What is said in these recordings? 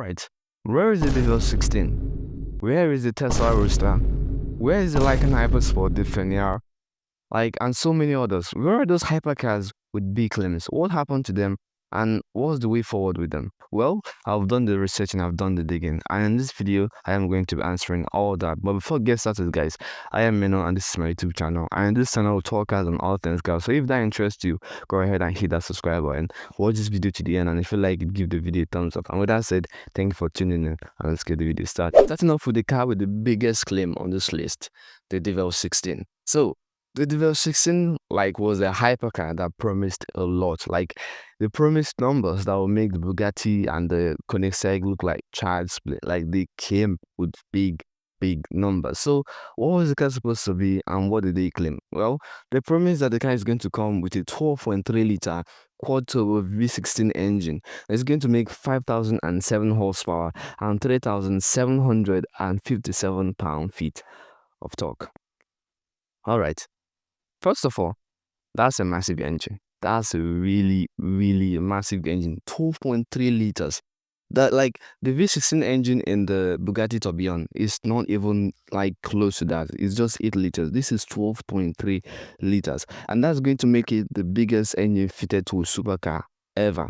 Alright, where is the W16? Where is the Tesla Roadster? Where is the Lycan Hypersport, the Fenrir, and so many others? Where are those hypercars with big claims? What happened to them? And what's the way forward with them? Well, I've done the research and I've done the digging. And in this video, I am going to be answering all that. But before I get started, guys, I am Mino and this is my YouTube channel. And in this channel, we'll talk on all things cars. So if that interests you, go ahead and hit that subscribe button. Watch this video to the end. And if you like it, give the video a thumbs up. And with that said, thank you for tuning in. And let's get the video started. Starting off with the car with the biggest claim on this list, the W16. So, the W16 was a hypercar that promised a lot. They promised numbers that will make the Bugatti and the Koenigsegg look like child's play. They came with big numbers. So what was the car supposed to be and what did they claim? Well, they promised that the car is going to come with a 12.3 liter quad turbo V16 engine. It's going to make 5,007 horsepower and 3,757 pound-feet of torque. Alright. First of all, that's a massive engine. That's a really massive engine. 12.3 liters. That the V16 engine in the Bugatti Tourbillon is not even close to that. It's just 8 liters. This is 12.3 liters. And that's going to make it the biggest engine fitted to a supercar ever.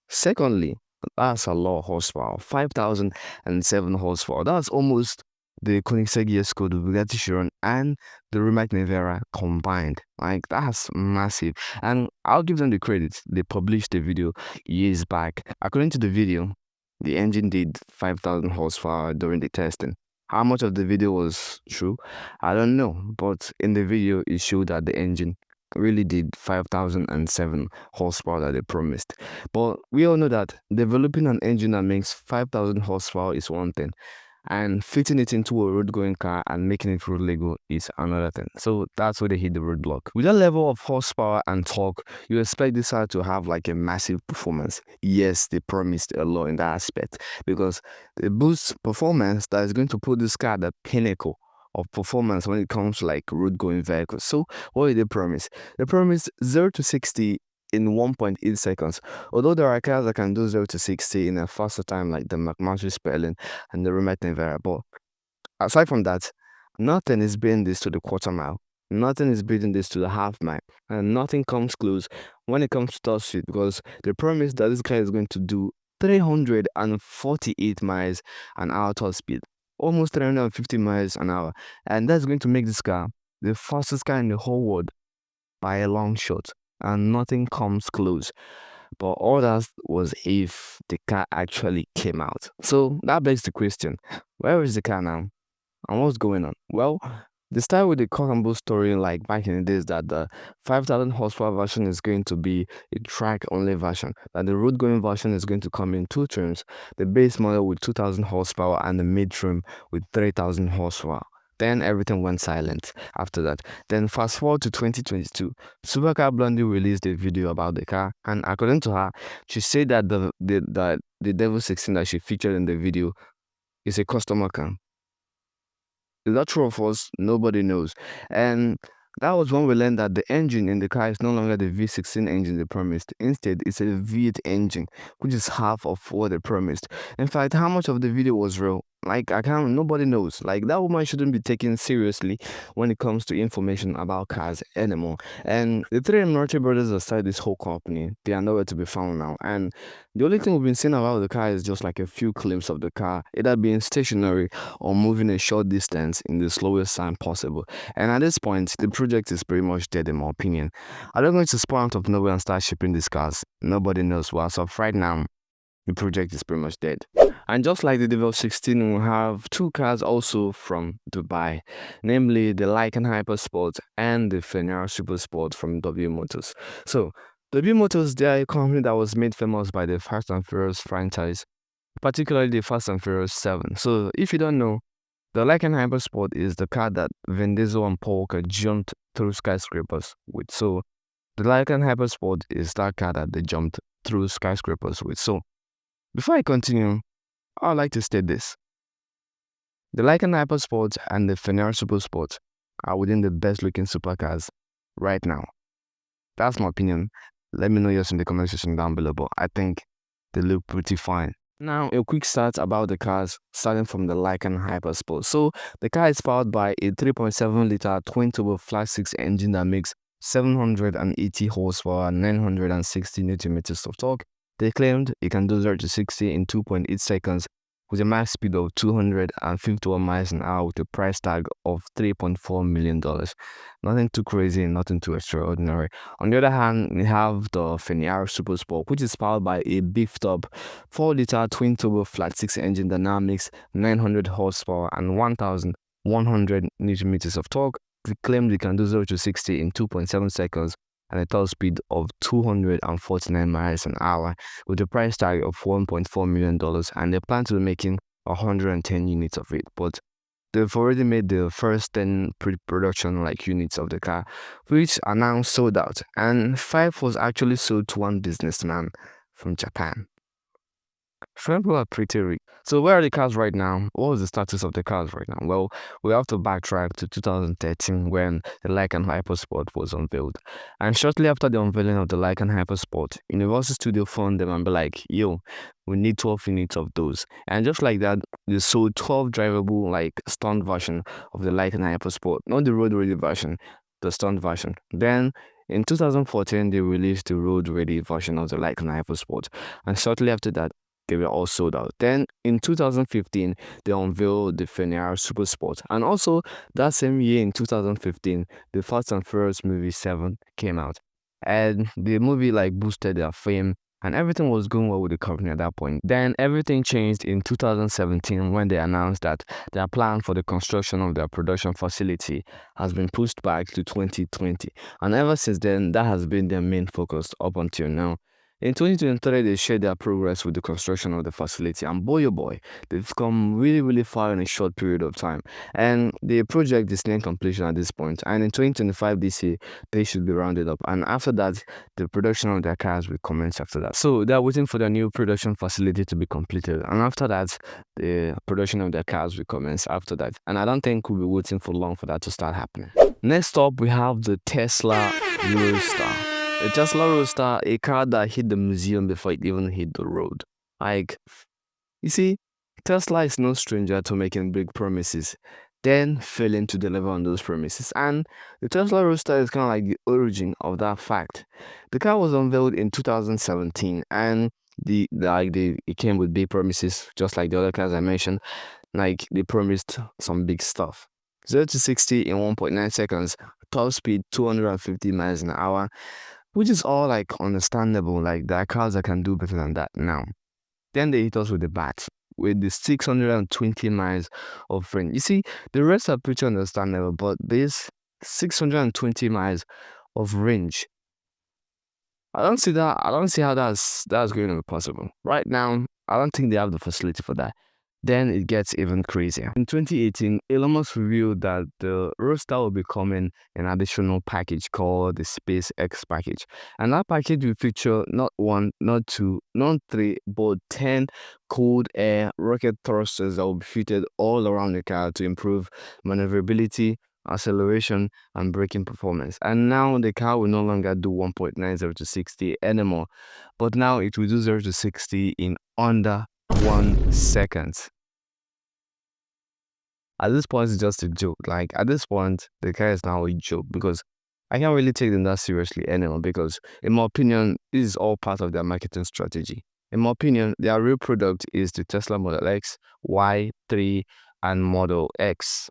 Secondly, that's a lot of horsepower. 5,007 horsepower. That's almost the Koenigsegg ES-Code, the Bugatti Chiron, and the Rimac Nevera combined. That's massive. And I'll give them the credit. They published the video years back. According to the video, the engine did 5,000 horsepower during the testing. How much of the video was true? I don't know. But in the video, it showed that the engine really did 5,007 horsepower that they promised. But we all know that developing an engine that makes 5,000 horsepower is one thing, and fitting it into a road-going car and making it road legal is another thing. So that's where they hit the roadblock. With that level of horsepower and torque, you expect this car to have a massive performance. Yes, they promised a lot in that aspect, because the boost performance that is going to put this car at the pinnacle of performance when it comes to road-going vehicles. So what did they promise? They promised 0 to 60 in 1.8 seconds. Although there are cars that can do 0 to 60 in a faster time, like the McLaren Spelling and the Rimac Nevera. But aside from that, nothing is beating this to the quarter mile. Nothing is beating this to the half mile. And nothing comes close when it comes to top speed, because they promised that this car is going to do 348 miles an hour top speed. Almost 350 miles an hour. And that's going to make this car the fastest car in the whole world by a long shot. And nothing comes close. But all that was if the car actually came out. So that begs the question, where is the car now? And what's going on? Well, they started with the cock and bull story back in the days that the 5,000 horsepower version is going to be a track-only version. That the road-going version is going to come in 2 trims. The base model with 2,000 horsepower and the mid-trim with 3,000 horsepower. Then everything went silent after that. Then fast forward to 2022, Supercar Blondie released a video about the car, and according to her, she said that the W16 that she featured in the video is a customer car. Is that true or false? Nobody knows. And that was when we learned that the engine in the car is no longer the V16 engine they promised. Instead, it's a V8 engine, which is half of what they promised. In fact, how much of the video was real? Nobody knows. That woman shouldn't be taken seriously when it comes to information about cars anymore. And the 3 Emirati brothers that started this whole company, they are nowhere to be found now. And the only thing we've been seeing about the car is just a few clips of the car, either being stationary or moving a short distance in the slowest time possible. And at this point, the project is pretty much dead in my opinion. Are they going to spawn out of nowhere and start shipping these cars? Nobody knows. Well, as of right now, the project is pretty much dead. And just like the W16, we have 2 cars also from Dubai, namely the Lycan Hypersport and the Fenrir Super Sport from W Motors. So, W Motors, they are a company that was made famous by the Fast and Furious franchise, particularly the Fast and Furious 7. So, if you don't know, the Lycan Hypersport is the car that Vin Diesel and Paul Walker jumped through skyscrapers with. So, the Lycan Hypersport is that car that they jumped through skyscrapers with. So, before I continue, I'd like to state this. The Lycan Hypersport and the Fenrir Super Sport are within the best looking supercars right now. That's my opinion. Let me know yours in the comment section down below, but I think they look pretty fine. Now, a quick start about the cars, starting from the Lycan Hypersport. So, the car is powered by a 3.7-liter twin-turbo flat-six engine that makes 780 horsepower and 960 newton meters of torque. They claimed it can do 0 to 60 in 2.8 seconds with a max speed of 251 miles an hour with a price tag of $3.4 million. Nothing too crazy, nothing too extraordinary. On the other hand, we have the Fenrir Super Sport, which is powered by a beefed up 4-liter twin-turbo flat-six engine that now makes 900 horsepower and 1,100 newton meters of torque. They claimed it can do 0 to 60 in 2.7 seconds and a top speed of 249 miles an hour with a price tag of $1.4 million, and they plan to be making 110 units of it. But they've already made the first 10 pre-production units of the car, which are now sold out, and 5 was actually sold to one businessman from Japan. People are pretty rich. So where are the cars right now? What is the status of the cars right now? Well, we have to backtrack to 2013 when the Lycan Hypersport was unveiled. And shortly after the unveiling of the Lycan Hypersport, Universal Studio phoned them and be like, yo, we need 12 units of those. And just like that, they sold 12 drivable stunt version of the Lycan Hypersport, not the road ready version, the stunt version. Then in 2014, they released the road ready version of the Lycan Hypersport. And shortly after that, they were all sold out. Then in 2015, they unveiled the Fenrir Super Sport. And also that same year in 2015, the Fast and Furious movie 7 came out. And the movie boosted their fame and everything was going well with the company at that point. Then everything changed in 2017 when they announced that their plan for the construction of their production facility has been pushed back to 2020. And ever since then, that has been their main focus up until now. In 2023, they shared their progress with the construction of the facility, and boy oh boy, they've come really, really far in a short period of time. And the project is near completion at this point. And in 2025, this year, they should be rounded up. And after that, the production of their cars will commence after that. So they're waiting for their new production facility to be completed. And after that, the production of their cars will commence after that. And I don't think we'll be waiting for long for that to start happening. Next up, we have the Tesla Roadster. The Tesla Roadster, a car that hit the museum before it even hit the road. You see, Tesla is no stranger to making big promises, then failing to deliver on those promises. And the Tesla Roadster is kind of like the origin of that fact. The car was unveiled in 2017, and it came with big promises, just like the other cars I mentioned. They promised some big stuff. 0 to 60 in 1.9 seconds, top speed 250 miles an hour, which is all understandable. There are cars that can do better than that now. Then they hit us with the bat with the 620 miles of range. You see, the rest are pretty understandable, but this 620 miles of range, I don't see that. I don't see how that's going to be possible. Right now, I don't think they have the facility for that. Then it gets even crazier. In 2018, Elon Musk revealed that the Roadster will be coming an additional package called the SpaceX package. And that package will feature not one, not two, not three, but 10 cold air rocket thrusters that will be fitted all around the car to improve maneuverability, acceleration, and braking performance. And now the car will no longer do 1.90 to 60 anymore, but now it will do 0 to 60 in under 1 second. At this point, it's just a joke. At this point, the car is now a joke because I can't really take them that seriously anymore because, in my opinion, this is all part of their marketing strategy. In my opinion, their real product is the Tesla Model X, Y, 3, and Model X.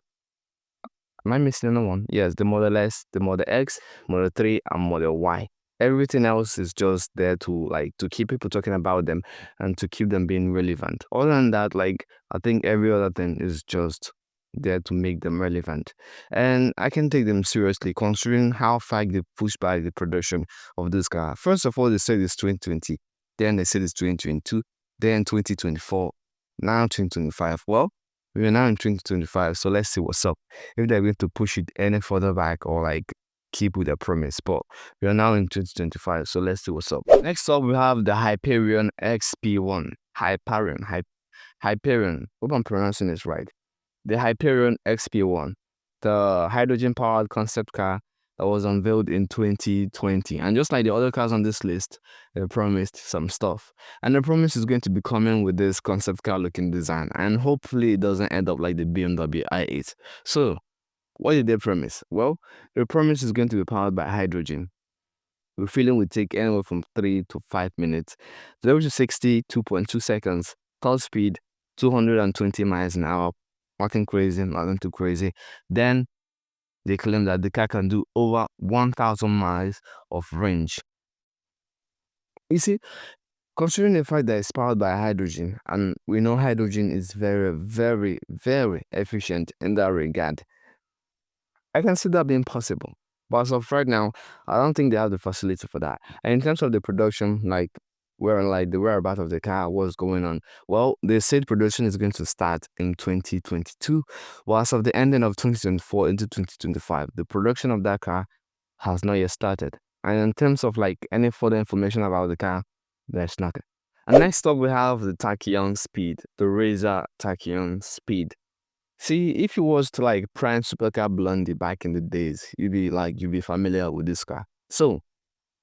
Am I missing another one? Yes, the Model S, the Model X, Model 3, and Model Y. Everything else is just there to keep people talking about them and to keep them being relevant. Other than that, I think every other thing is just there to make them relevant. And I can take them seriously considering how far they push back the production of this car. First of all, they said it's 2020, then they said it's 2022, then 2024, now 2025. Well, we are now in 2025, so let's see what's up. If they're going to push it any further back or keep with their promise. But we are now in 2025, so let's see what's up. Next up, we have the Hyperion XP1. Hyperion. Hope I'm pronouncing this right. The Hyperion XP1, the hydrogen-powered concept car that was unveiled in 2020. And just like the other cars on this list, they promised some stuff. And the promise is going to be coming with this concept car looking design. And hopefully it doesn't end up like the BMW i8. So, what did they promise? Well, the promise is going to be powered by hydrogen. Refueling will take anywhere from 3 to 5 minutes. 0 to 60, 2.2 seconds. Top speed, 220 miles an hour. Nothing crazy, nothing too crazy. Then they claim that the car can do over 1,000 miles of range. You see, considering the fact that it's powered by hydrogen, and we know hydrogen is very, very, very efficient in that regard, I can see that being possible. But as of right now, I don't think they have the facility for that. And in terms of the production, like where like the whereabouts of the car, what's going on. Well, they said production is going to start in 2022, while as of the ending of 2024 into 2025, the production of that car has not yet started. And in terms of like any further information about the car, there's nothing. And next up, we have the Tachyon Speed, the Razor Tachyon Speed. See, if you was to like prime supercar Blondie back in the days, you'd be familiar with this car. So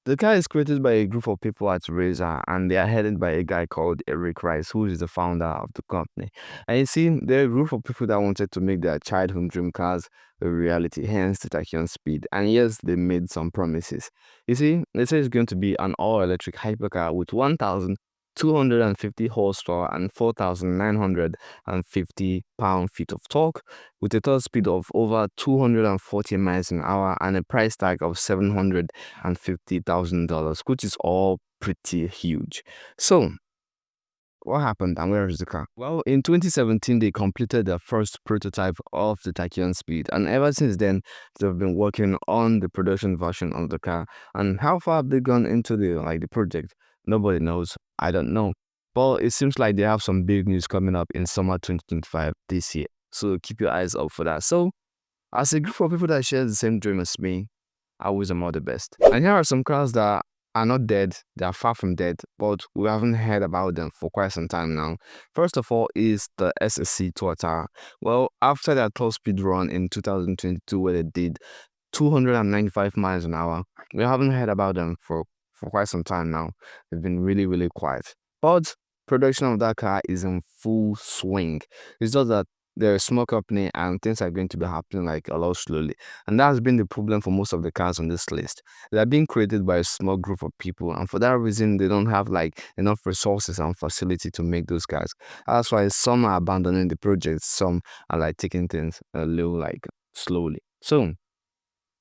the car is created by a group of people at Razer, and they are headed by a guy called Eric Rice, who is the founder of the company. And you see, they're a group of people that wanted to make their childhood dream cars a reality, hence the Tachyon Speed. And yes, they made some promises. You see, they say it's going to be an all-electric hypercar with 1,250 horsepower and 4,950 pound-feet of torque, with a top speed of over 240 miles an hour and a price tag of $750,000, which is all pretty huge. So, what happened and where is the car? Well, in 2017, they completed their first prototype of the Tachyon Speed, and ever since then, they've been working on the production version of the car. And how far have they gone into the project? Nobody knows. I don't know. But it seems like they have some big news coming up in summer 2025 this year. So keep your eyes out for that. So, as a group of people that share the same dream as me, I wish them all the best. And here are some cars that are not dead, they are far from dead, but we haven't heard about them for quite some time now. First of all is the SSC Tuatara. Well, after their top speed run in 2022 where they did 295 miles an hour, we haven't heard about them for quite some time now. They've been really, really quiet. But production of that car is in full swing. It's just that they're a small company and things are going to be happening like a lot slowly. And that has been the problem for most of the cars on this list. They're being created by a small group of people, and for that reason, they don't have like enough resources and facility to make those cars. That's why some are abandoning the project, some are like taking things a little like slowly. So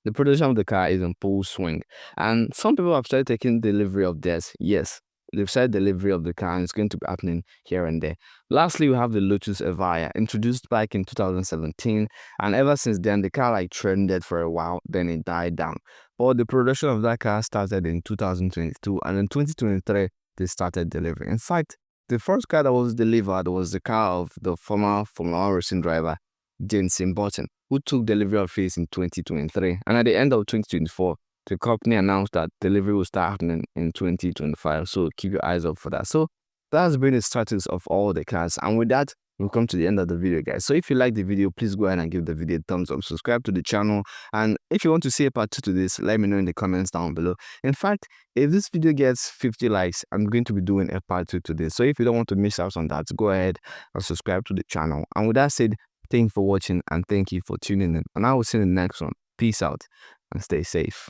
the production of the car is in full swing, and some people have started taking delivery of theirs. Yes, they've started delivery of the car, and it's going to be happening here and there. Lastly, we have the Lotus Evija, introduced back in 2017, and ever since then, the car like trended for a while, then it died down. But the production of that car started in 2022, and in 2023, they started delivering. In fact, the first car that was delivered was the car of the former Formula 1 racing driver, Jenson Button, who took delivery of his in 2023. And at the end of 2024, the company announced that delivery will start happening in 2025. So keep your eyes up for that. So that's been the status of all the cars. And with that, we'll come to the end of the video, guys. So if you like the video, please go ahead and give the video a thumbs up, subscribe to the channel, and if you want to see a part 2 to this, let me know in the comments down below. In fact, if this video gets 50 likes, I'm going to be doing a part 2 to this. So if you don't want to miss out on that, go ahead and subscribe to the channel. And with that said, thank you for watching and thank you for tuning in. And I will see you in the next one. Peace out and stay safe.